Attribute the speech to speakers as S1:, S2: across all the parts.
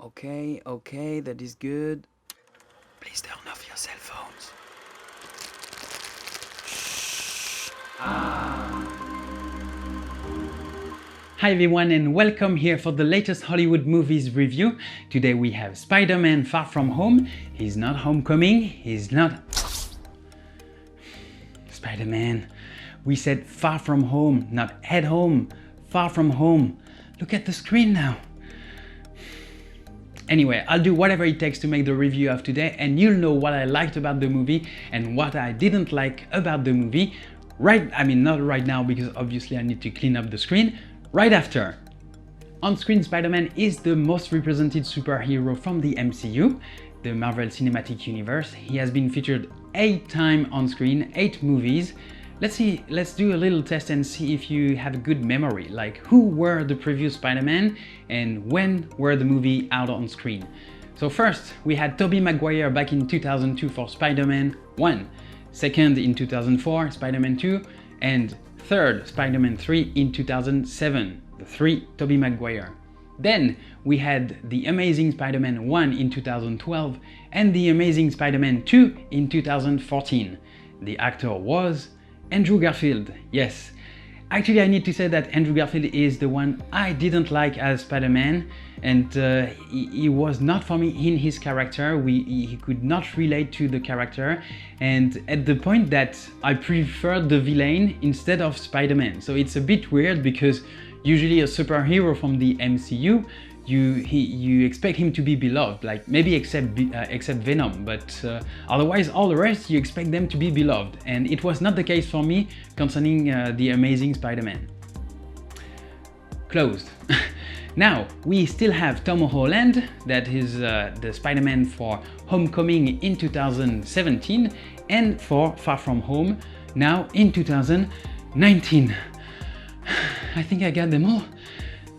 S1: Okay, that is good. Please turn off your cell phones.
S2: Hi everyone and welcome here for the latest Hollywood movies review. Today we have Spider-Man Far From Home. He's not Homecoming, he's not... Spider-Man. We said Far From Home, not at home. Far From Home. Look at the screen now. Anyway, I'll do whatever it takes to make the review of today and you'll know what I liked about the movie and what I didn't like about the movie. Not right now because obviously I need to clean up the screen. Right after. On-screen Spider-Man is the most represented superhero from the MCU, the Marvel Cinematic Universe. He has been featured 8 times on screen, 8 movies. Let's do a little test and see if you have a good memory, like who were the previous Spider-Man and when were the movie out on screen. So first, we had Tobey Maguire back in 2002 for Spider-Man 1, second in 2004, Spider-Man 2, and third, Spider-Man 3 in 2007, the 3 Tobey Maguire. Then we had The Amazing Spider-Man 1 in 2012 and The Amazing Spider-Man 2 in 2014. The actor was Andrew Garfield, yes. Actually, I need to say that Andrew Garfield is the one I didn't like as Spider-Man, and he was not for me in his character. He could not relate to the character, and at the point that I preferred the villain instead of Spider-Man. So it's a bit weird because usually a superhero from the MCU, you expect him to be beloved, like maybe except Venom, but otherwise all the rest you expect them to be beloved, and it was not the case for me concerning The Amazing Spider-Man. Closed. Now we still have Tom Holland, that is the Spider-Man for Homecoming in 2017 and for Far From Home now in 2019. I think I got them all.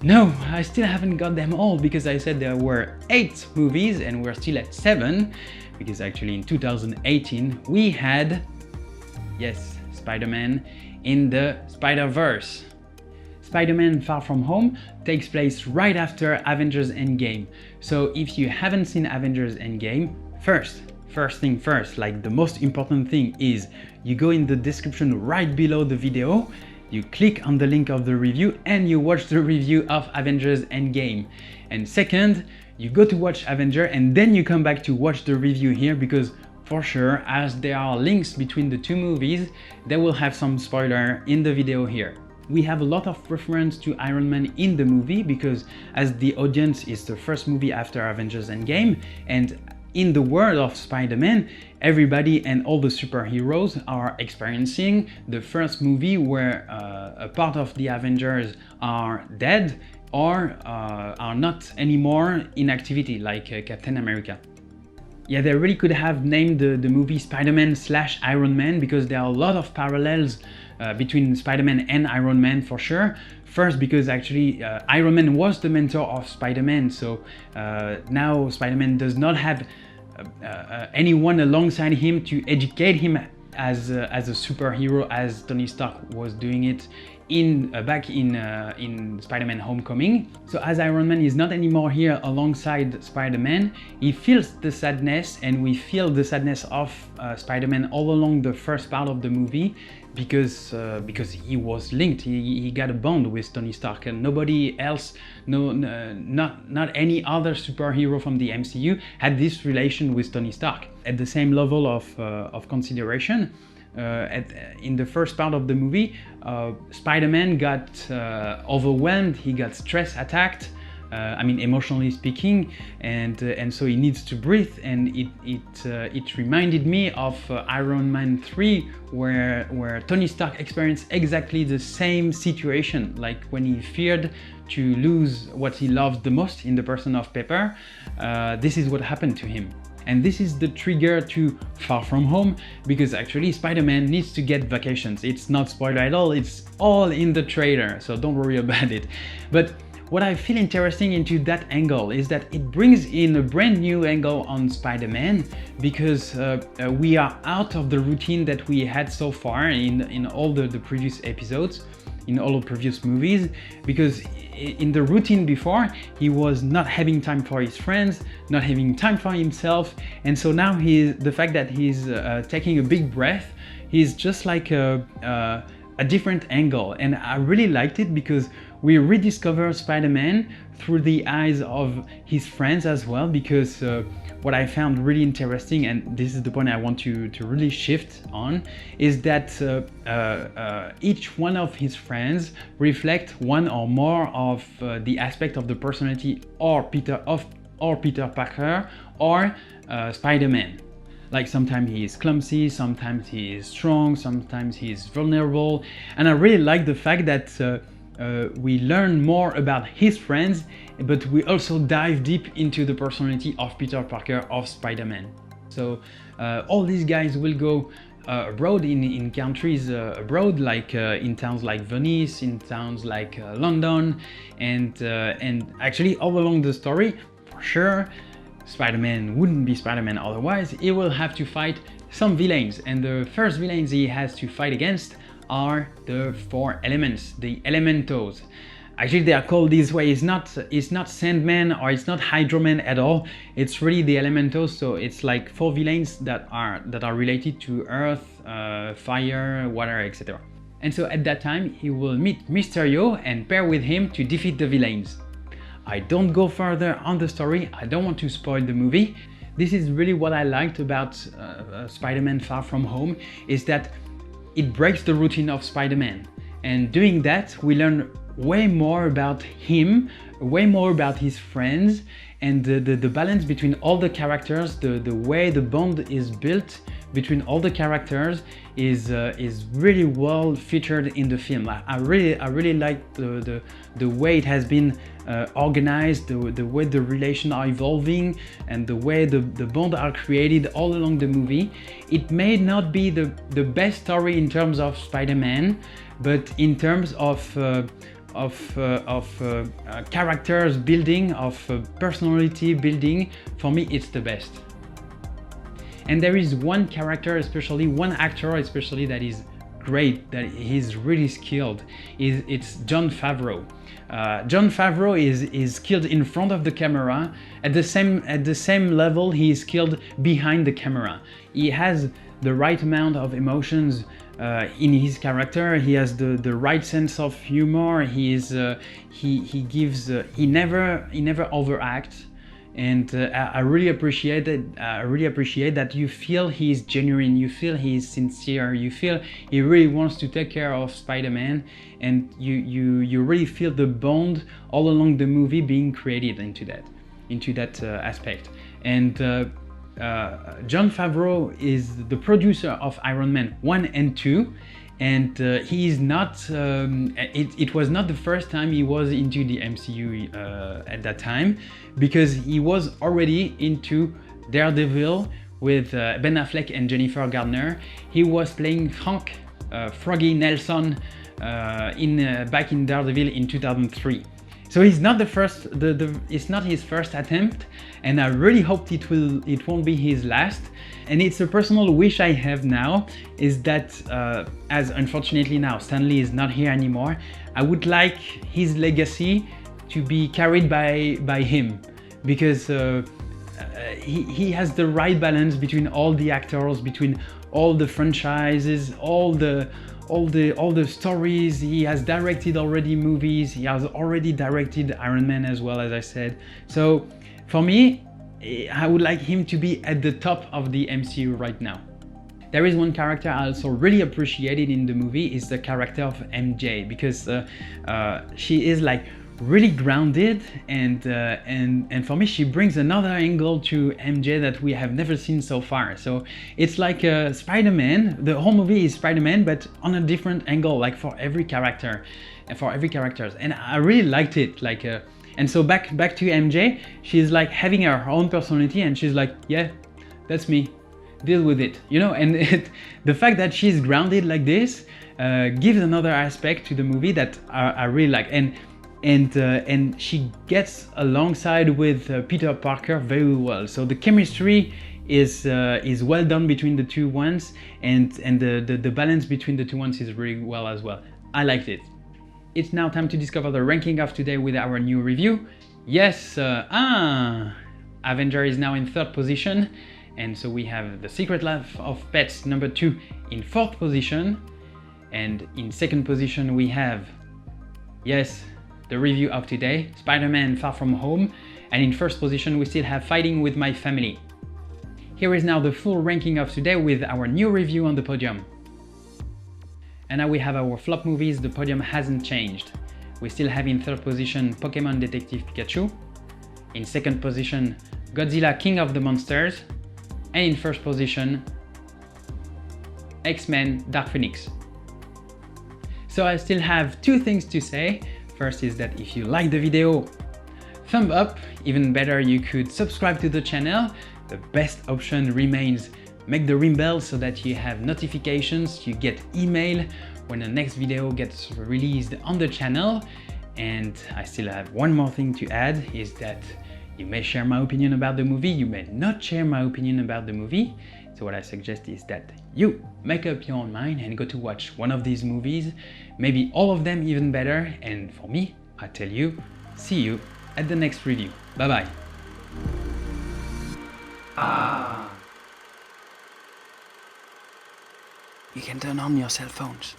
S2: No, I still haven't got them all because I said there were 8 movies and we're still at 7 because actually in 2018 we had, yes, Spider-Man in the Spider-Verse. Spider-Man Far From Home takes place right after Avengers Endgame. So if you haven't seen Avengers Endgame, first thing first, like the most important thing is you go in the description right below the video, you click on the link of the review and you watch the review of Avengers Endgame. And second, you go to watch Avenger and then you come back to watch the review here because for sure, as there are links between the 2 movies, they will have some spoiler in the video here. We have a lot of reference to Iron Man in the movie because as the audience is the first movie after Avengers Endgame, and in the world of Spider-Man, everybody and all the superheroes are experiencing the first movie where a part of the Avengers are dead or are not anymore in activity, like Captain America. Yeah, they really could have named the movie Spider-Man / Iron Man because there are a lot of parallels between Spider-Man and Iron Man for sure. First, because actually Iron Man was the mentor of Spider-Man, so now Spider-Man does not have anyone alongside him to educate him as a superhero as Tony Stark was doing it back in Spider-Man Homecoming. So as Iron Man is not anymore here alongside Spider-Man, he feels the sadness, and we feel the sadness of Spider-Man all along the first part of the movie because he was linked. He got a bond with Tony Stark, and nobody else, not any other superhero from the MCU had this relation with Tony Stark at the same level of consideration. In the first part of the movie, Spider-Man got overwhelmed, he got stress attacked, emotionally speaking, and so he needs to breathe, and it reminded me of Iron Man 3 where Tony Stark experienced exactly the same situation, like when he feared to lose what he loved the most in the person of Pepper. This is what happened to him. And this is the trigger to Far From Home, because actually Spider-Man needs to get vacations. It's not spoiler at all, it's all in the trailer, so don't worry about it. But what I feel interesting into that angle is that it brings in a brand new angle on Spider-Man, because we are out of the routine that we had so far in all the previous episodes. in all the previous movies, because in the routine before, he was not having time for his friends, not having time for himself, and so now the fact that he's taking a big breath, he's just like a different angle, and I really liked it because we rediscover Spider-Man through the eyes of his friends as well, because what I found really interesting, and this is the point I want to really shift on, is that each one of his friends reflect one or more of the aspect of the personality or Peter Parker or Spider-Man. Like sometimes he is clumsy, sometimes he is strong, sometimes he is vulnerable, and I really like the fact that we learn more about his friends, but we also dive deep into the personality of Peter Parker, of Spider-Man. So all these guys will go abroad in countries abroad, like in towns like Venice, in towns like London, and actually all along the story, for sure, Spider-Man wouldn't be Spider-Man otherwise. He will have to fight some villains, and the first villains he has to fight against are the 4 elements, the Elementos. Actually, they are called this way. It's not Sandman or it's not Hydro-Man at all. It's really the Elementos. So it's like 4 villains that are related to Earth, fire, water, etc. And so at that time, he will meet Mysterio and pair with him to defeat the villains. I don't go further on the story. I don't want to spoil the movie. This is really what I liked about Spider-Man Far From Home, is that it breaks the routine of Spider-Man, and doing that we learn way more about him, way more about his friends, and the balance between all the characters, the way the bond is built between all the characters is really well featured in the film. I really like the way it has been organized, the way the relations are evolving, and the way the bonds are created all along the movie. It may not be the best story in terms of Spider-Man, but in terms of characters building, of personality building, for me it's the best. And there is one character, especially one actor especially, that is great, that he's really skilled. It's Jon Favreau. Jon Favreau is skilled in front of the camera. At the same level, he is skilled behind the camera. He has the right amount of emotions in his character. He has the right sense of humor. He never overacts. And I really appreciate it. I really appreciate that you feel he's genuine, you feel he's sincere, you feel he really wants to take care of Spider-Man, and you really feel the bond all along the movie being created into that aspect. And Jon Favreau is the producer of Iron Man 1 and 2. And he is not, it was not the first time he was into the MCU at that time, because he was already into Daredevil with Ben Affleck and Jennifer Garner. He was playing Frank Froggy Nelson back in Daredevil in 2003. So it's not the first, it's not his first attempt, and I really hope it won't be his last. And it's a personal wish I have now, is that as unfortunately now Stan Lee is not here anymore, I would like his legacy to be carried by him, because he has the right balance between all the actors, between all the franchises, all the stories. He has directed already movies, he has already directed Iron Man as well, as I said. So for me, I would like him to be at the top of the MCU right now. There is one character I also really appreciated in the movie, is the character of MJ, because she is like really grounded, and for me she brings another angle to MJ that we have never seen so far. So it's like Spider-Man, the whole movie is Spider-Man, but on a different angle, like for every character, and I really liked it. Like and so back to MJ, she's like having her own personality, and she's like, yeah, that's me, deal with it, you know. And the fact that she's grounded like this gives another aspect to the movie that I really like. And she gets alongside with Peter Parker very well. So the chemistry is well done between the two ones, and the balance between the two ones is really well as well. I liked it. it's now time to discover the ranking of today with our new review. Yes, Avengers is now in 3rd position, and so we have The Secret Life of Pets number 2 in 4th position, and in 2nd position we have, yes, the review of today, Spider-Man Far From Home, and in 1st position we still have Fighting With My Family. Here is now the full ranking of today with our new review on the podium. And now we have our flop movies. The podium hasn't changed. We still have in 3rd position Pokémon Detective Pikachu, in 2nd position Godzilla King of the Monsters, and in 1st position Xmen Dark Phoenix. So I still have 2 things to say. First is that if you like the video, thumb up. Even better, you could subscribe to the channel. The best option remains make the ring bell so that you have notifications, you get email when the next video gets released on the channel. And I still have one more thing to add, is that you may share my opinion about the movie, you may not share my opinion about the movie. So what I suggest is that you make up your own mind and go to watch one of these movies, maybe all of them even better. And for me, I tell you, see you at the next review. Bye bye.
S1: You can turn on your cell phones.